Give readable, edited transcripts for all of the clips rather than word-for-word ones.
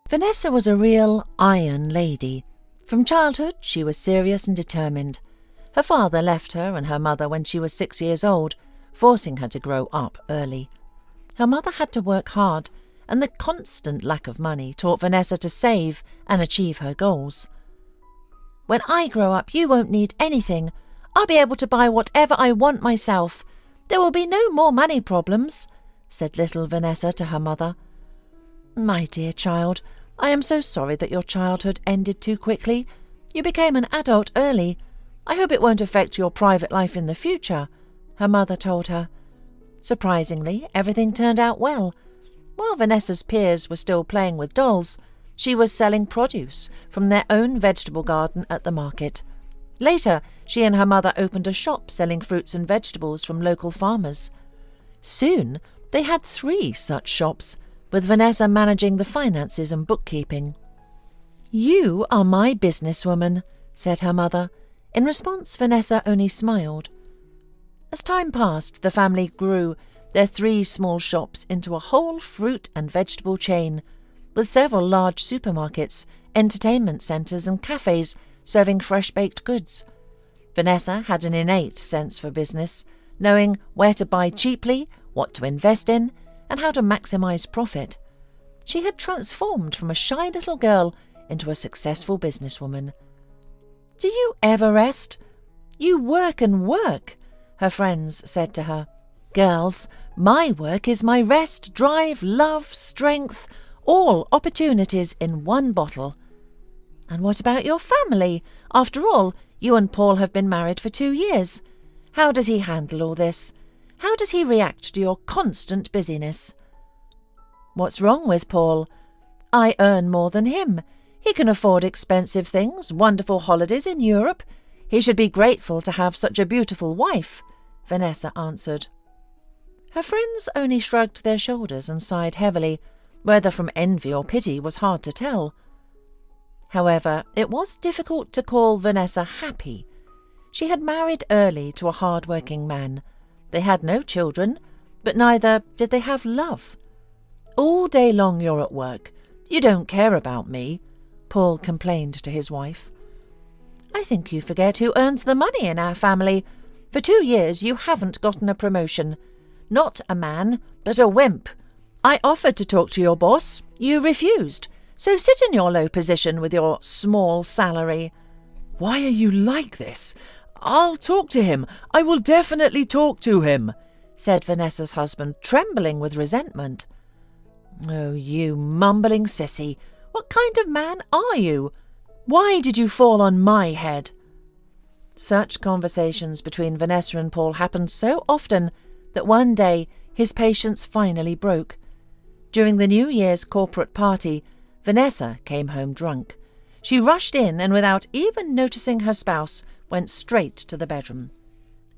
Vanessa was a real iron lady. From childhood, she was serious and determined. Her father left her and her mother when she was 6 years old, forcing her to grow up early. Her mother had to work hard, and the constant lack of money taught Vanessa to save and achieve her goals. "When I grow up, you won't need anything. I'll be able to buy whatever I want myself. There will be no more money problems," said little Vanessa to her mother. "My dear child, I am so sorry that your childhood ended too quickly. You became an adult early. I hope it won't affect your private life in the future," her mother told her. Surprisingly, everything turned out well. While Vanessa's peers were still playing with dolls, she was selling produce from their own vegetable garden at the market. Later, she and her mother opened a shop selling fruits and vegetables from local farmers. Soon, they had 3 such shops, with Vanessa managing the finances and bookkeeping. "You are my businesswoman," said her mother. In response, Vanessa only smiled. As time passed, the family grew their 3 small shops into a whole fruit and vegetable chain, with several large supermarkets, entertainment centres and cafes serving fresh-baked goods. Vanessa had an innate sense for business, knowing where to buy cheaply, what to invest in, and how to maximise profit. She had transformed from a shy little girl into a successful businesswoman. "Do you ever rest? You work and work," her friends said to her. "Girls, my work is my rest, drive, love, strength, all opportunities in one bottle." "And what about your family? After all, you and Paul have been married for 2 years. How does he handle all this? How does he react to your constant busyness?" "What's wrong with Paul? I earn more than him. He can afford expensive things, wonderful holidays in Europe. He should be grateful to have such a beautiful wife," Vanessa answered. Her friends only shrugged their shoulders and sighed heavily, whether from envy or pity was hard to tell. However, it was difficult to call Vanessa happy. She had married early to a hard-working man. They had no children, but neither did they have love. "All day long you're at work. You don't care about me," Paul complained to his wife. "I think you forget who earns the money in our family. For 2 years you haven't gotten a promotion. Not a man, but a wimp. I offered to talk to your boss. You refused. So sit in your low position with your small salary." "Why are you like this? I'll talk to him. I will definitely talk to him," said Vanessa's husband, trembling with resentment. "Oh, you mumbling sissy. What kind of man are you? Why did you fall on my head?" Such conversations between Vanessa and Paul happened so often that one day his patience finally broke. During the New Year's corporate party, Vanessa came home drunk. She rushed in and, without even noticing her spouse, went straight to the bedroom.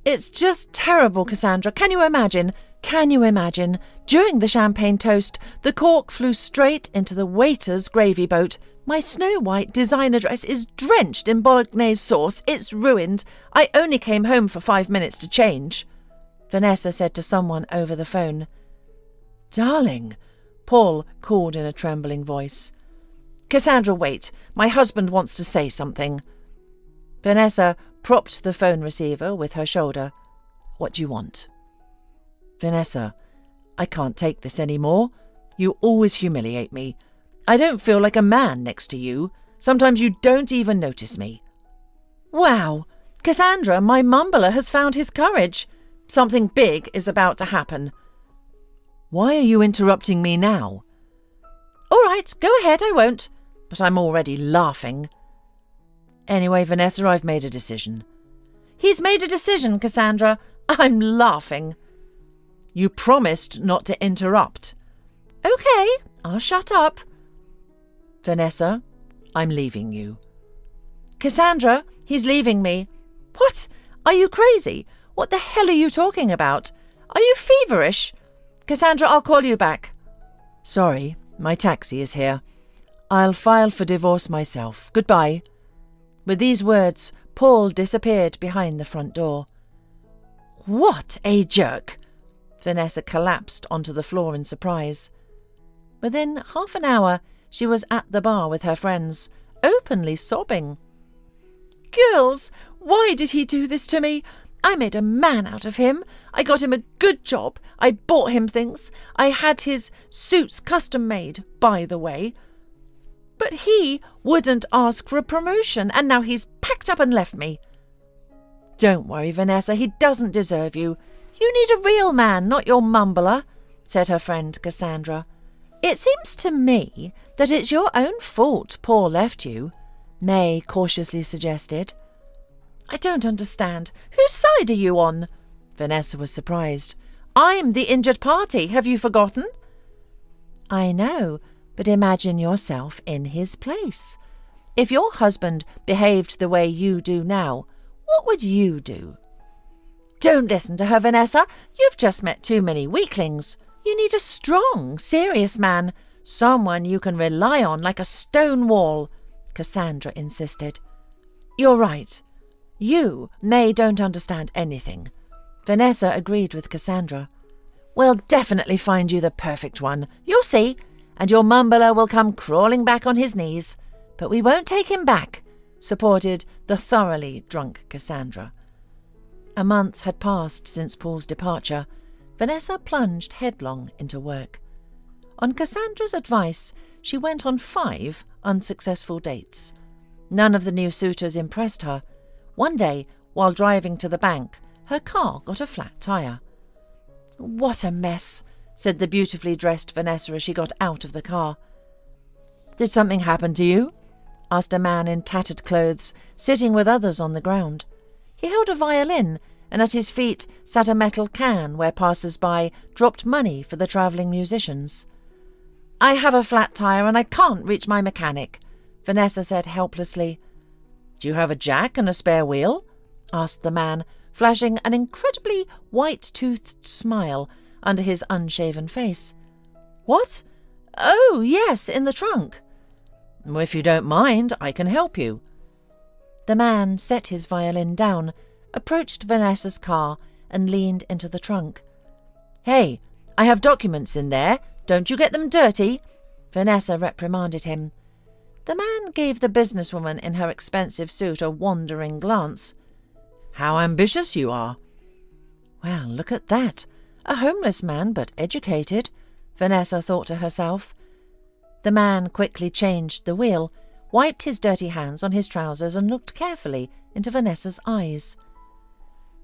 "It's just terrible, Cassandra. Can you imagine? Can you imagine? During the champagne toast, the cork flew straight into the waiter's gravy boat. My snow-white designer dress is drenched in bolognese sauce. It's ruined. I only came home for 5 minutes to change," Vanessa said to someone over the phone. "Darling," Paul called in a trembling voice. "Cassandra, wait. My husband wants to say something." Vanessa propped the phone receiver with her shoulder. "What do you want?" "Vanessa, I can't take this any more. You always humiliate me. I don't feel like a man next to you. Sometimes you don't even notice me." "Wow! Cassandra, my mumbler has found his courage. Something big is about to happen." "Why are you interrupting me now?" "All right, go ahead, I won't. But I'm already laughing." "Anyway, Vanessa, I've made a decision." "He's made a decision, Cassandra. I'm laughing." "You promised not to interrupt." "Okay, I'll shut up." "Vanessa, I'm leaving you." "Cassandra, he's leaving me." "What? Are you crazy? What the hell are you talking about? Are you feverish? Cassandra, I'll call you back." "Sorry, my taxi is here. I'll file for divorce myself. Goodbye." With these words, Paul disappeared behind the front door. "What a jerk!" Vanessa collapsed onto the floor in surprise. Within half an hour, she was at the bar with her friends, openly sobbing. "Girls, why did he do this to me? I made a man out of him. I got him a good job. I bought him things. I had his suits custom made, by the way. But he wouldn't ask for a promotion, and now he's packed up and left me." "Don't worry, Vanessa, he doesn't deserve you. You need a real man, not your mumbler," said her friend Cassandra. "It seems to me that it's your own fault Paul left you," May cautiously suggested. "I don't understand. Whose side are you on?" Vanessa was surprised. "I'm the injured party. Have you forgotten?" "I know, but imagine yourself in his place. If your husband behaved the way you do now, what would you do?" "Don't listen to her, Vanessa. You've just met too many weaklings. You need a strong, serious man, someone you can rely on like a stone wall," Cassandra insisted. "You're right. You, May, don't understand anything." Vanessa agreed with Cassandra. "We'll definitely find you the perfect one. You'll see. And your mumbler will come crawling back on his knees. But we won't take him back," supported the thoroughly drunk Cassandra. A month had passed since Paul's departure. Vanessa plunged headlong into work. On Cassandra's advice, she went on 5 unsuccessful dates. None of the new suitors impressed her. One day, while driving to the bank, her car got a flat tire. "What a mess," said the beautifully dressed Vanessa as she got out of the car. "Did something happen to you?" asked a man in tattered clothes, sitting with others on the ground. He held a violin, and at his feet sat a metal can where passers-by dropped money for the travelling musicians. "I have a flat tire and I can't reach my mechanic," Vanessa said helplessly. "Do you have a jack and a spare wheel?" asked the man, flashing an incredibly white-toothed smile under his unshaven face. "What? Oh, yes, in the trunk." "If you don't mind, I can help you." The man set his violin down, approached Vanessa's car, and leaned into the trunk. "Hey, I have documents in there. Don't you get them dirty," Vanessa reprimanded him. The man gave the businesswoman in her expensive suit a wandering glance. "How ambitious you are." "Well, look at that. A homeless man, but educated," Vanessa thought to herself. The man quickly changed the wheel, wiped his dirty hands on his trousers and looked carefully into Vanessa's eyes.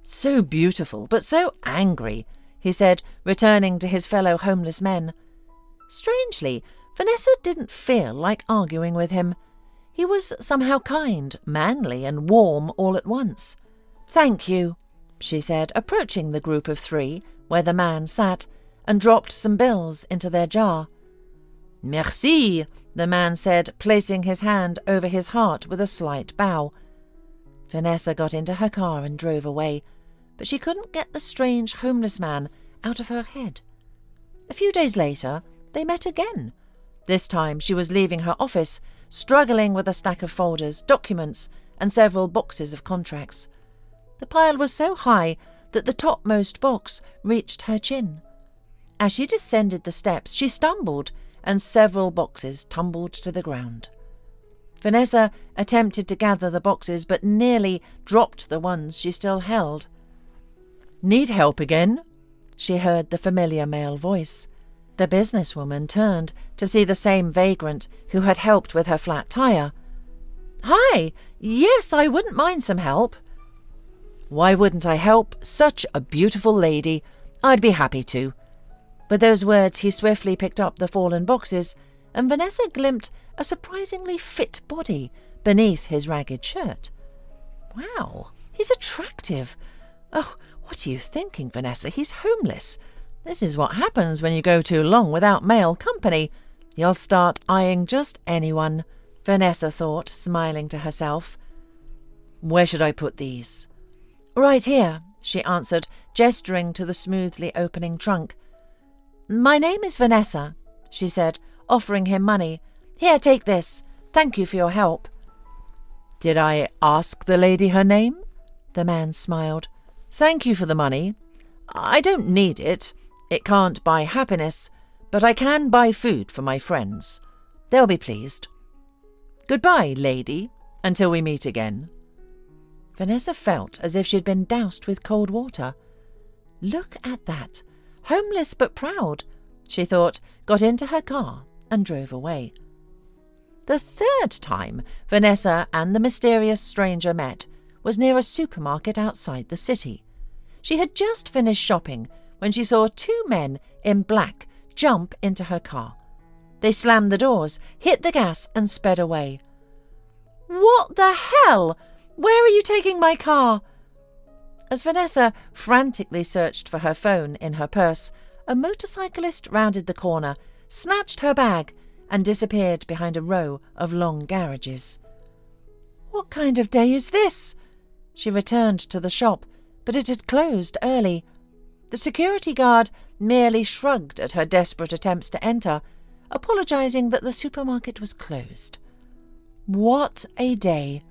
"So beautiful, but so angry," he said, returning to his fellow homeless men. Strangely, Vanessa didn't feel like arguing with him. He was somehow kind, manly, and warm all at once. "Thank you," she said, approaching the group of 3, where the man sat, and dropped some bills into their jar. "Merci," the man said, placing his hand over his heart with a slight bow. Vanessa got into her car and drove away, but she couldn't get the strange homeless man out of her head. A few days later, they met again. This time she was leaving her office, struggling with a stack of folders, documents, and several boxes of contracts. The pile was so high that the topmost box reached her chin. As she descended the steps, she stumbled, and several boxes tumbled to the ground. Vanessa attempted to gather the boxes, but nearly dropped the ones she still held. "Need help again?" she heard the familiar male voice. The businesswoman turned to see the same vagrant who had helped with her flat tire. "Hi! Yes, I wouldn't mind some help." "Why wouldn't I help such a beautiful lady? I'd be happy to." With those words he swiftly picked up the fallen boxes, and Vanessa glimpsed a surprisingly fit body beneath his ragged shirt. "Wow, he's attractive. Oh, what are you thinking, Vanessa? He's homeless. This is what happens when you go too long without male company. You'll start eyeing just anyone," Vanessa thought, smiling to herself. "Where should I put these?" "Right here," she answered, gesturing to the smoothly opening trunk. "My name is Vanessa," she said, offering him money. "Here, take this. Thank you for your help." "Did I ask the lady her name?" The man smiled. "Thank you for the money. I don't need it. It can't buy happiness, but I can buy food for my friends. They'll be pleased. Goodbye, lady, until we meet again." Vanessa felt as if she'd been doused with cold water. Look at that. Homeless but proud, she thought, got into her car and drove away. The third time Vanessa and the mysterious stranger met was near a supermarket outside the city. She had just finished shopping when she saw two men in black jump into her car. They slammed the doors, hit the gas and sped away. "What the hell? Where are you taking my car?" As Vanessa frantically searched for her phone in her purse, a motorcyclist rounded the corner, snatched her bag and disappeared behind a row of long garages. "What kind of day is this?" She returned to the shop, but it had closed early. The security guard merely shrugged at her desperate attempts to enter, apologizing that the supermarket was closed. What a day!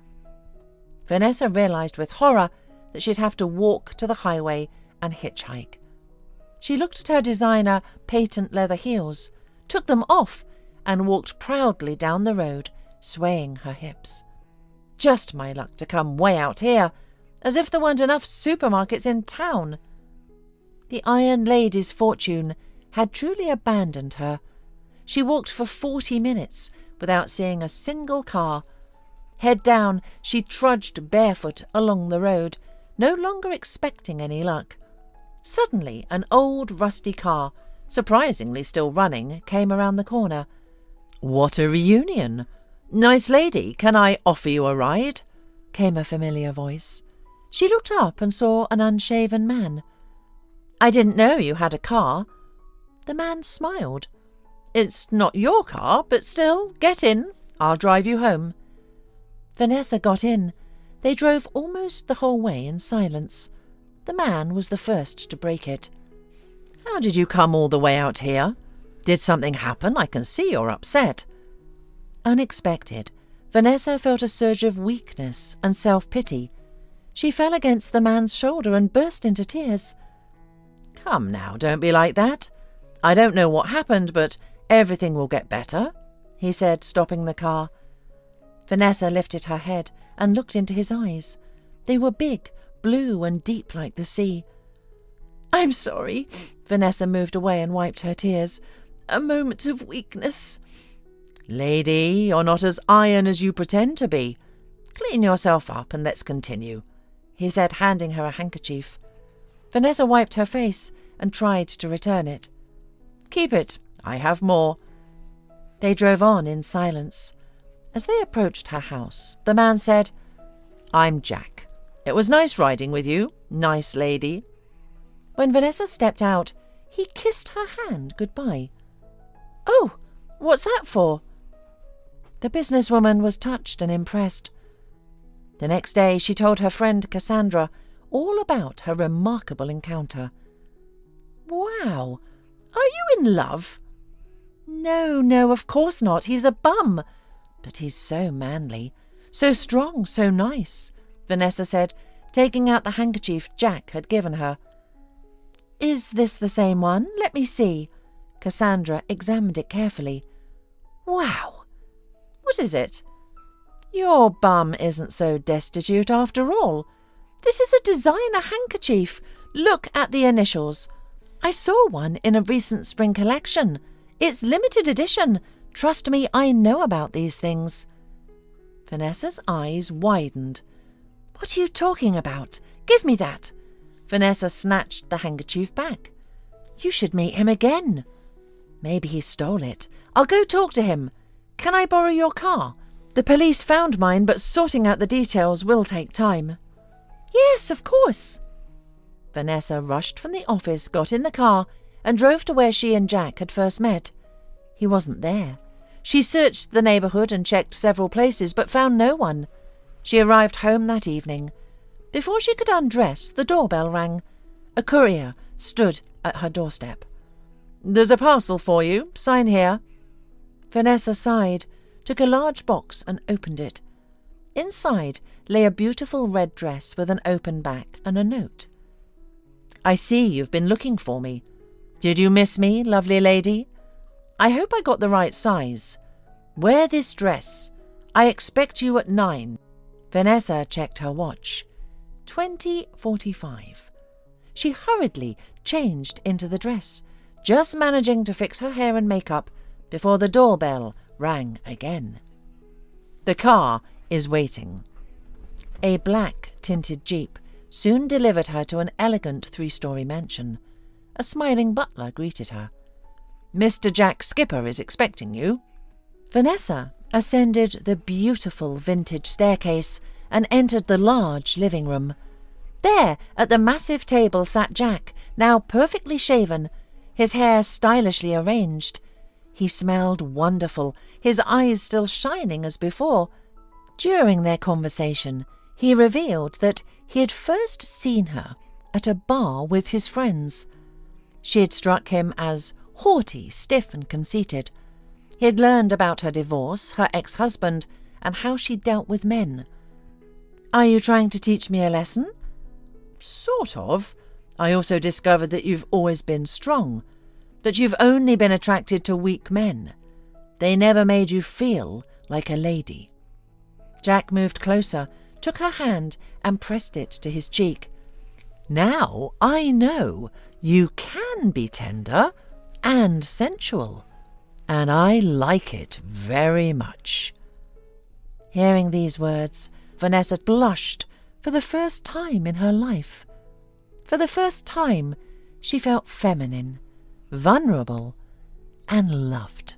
Vanessa realized with horror that she'd have to walk to the highway and hitchhike. She looked at her designer patent leather heels, took them off, and walked proudly down the road, swaying her hips. Just my luck to come way out here, as if there weren't enough supermarkets in town. The Iron Lady's fortune had truly abandoned her. She walked for 40 minutes without seeing a single car. Head down, she trudged barefoot along the road, no longer expecting any luck. Suddenly, an old rusty car, surprisingly still running, came around the corner. "What a reunion! Nice lady, can I offer you a ride?" came a familiar voice. She looked up and saw an unshaven man. "I didn't know you had a car." The man smiled. "It's not your car, but still, get in. I'll drive you home." Vanessa got in. They drove almost the whole way in silence. The man was the first to break it. "How did you come all the way out here? Did something happen? I can see you're upset." Unexpected, Vanessa felt a surge of weakness and self-pity. She fell against the man's shoulder and burst into tears. "Come now, don't be like that. I don't know what happened, but everything will get better," he said, stopping the car. Vanessa lifted her head and looked into his eyes. They were big, blue and deep like the sea. "I'm sorry." Vanessa moved away and wiped her tears. "A moment of weakness." "Lady, you're not as iron as you pretend to be. Clean yourself up and let's continue," he said, handing her a handkerchief. Vanessa wiped her face and tried to return it. "Keep it. I have more." They drove on in silence. As they approached her house, the man said, "I'm Jack. It was nice riding with you, nice lady." When Vanessa stepped out, he kissed her hand goodbye. "Oh, what's that for?" The businesswoman was touched and impressed. The next day she told her friend Cassandra all about her remarkable encounter. "Wow, are you in love?" No, of course not. He's a bum. But he's so manly, so strong, so nice," Vanessa said, taking out the handkerchief Jack had given her. "Is this the same one? Let me see." Cassandra examined it carefully. "Wow! What is it?" "Your bum isn't so destitute after all. This is a designer handkerchief. Look at the initials. I saw one in a recent spring collection. It's limited edition. Trust me, I know about these things." Vanessa's eyes widened. "What are you talking about? Give me that." Vanessa snatched the handkerchief back. "You should meet him again." "Maybe he stole it. I'll go talk to him. Can I borrow your car? The police found mine, but sorting out the details will take time." "Yes, of course." Vanessa rushed from the office, got in the car, and drove to where she and Jack had first met. He wasn't there. She searched the neighbourhood and checked several places, but found no one. She arrived home that evening. Before she could undress, the doorbell rang. A courier stood at her doorstep. "There's a parcel for you. Sign here." Vanessa sighed, took a large box and opened it. Inside lay a beautiful red dress with an open back and a note. "I see you've been looking for me. Did you miss me, lovely lady? I hope I got the right size. Wear this dress. I expect you at 9. Vanessa checked her watch. 20:45. She hurriedly changed into the dress, just managing to fix her hair and makeup before the doorbell rang again. The car is waiting. A black-tinted Jeep soon delivered her to an elegant 3-story mansion. A smiling butler greeted her. "Mr. Jack Skipper is expecting you." Vanessa ascended the beautiful vintage staircase and entered the large living room. There, at the massive table, sat Jack, now perfectly shaven, his hair stylishly arranged. He smelled wonderful, his eyes still shining as before. During their conversation, he revealed that he had first seen her at a bar with his friends. She had struck him as haughty, stiff, and conceited. He had learned about her divorce, her ex-husband, and how she dealt with men. "Are you trying to teach me a lesson?" "Sort of. I also discovered that you've always been strong, that you've only been attracted to weak men. They never made you feel like a lady." Jack moved closer, took her hand, and pressed it to his cheek. "Now I know you can be tender and sensual, and I like it very much." Hearing these words, Vanessa blushed for the first time in her life. For the first time, she felt feminine, vulnerable, and loved.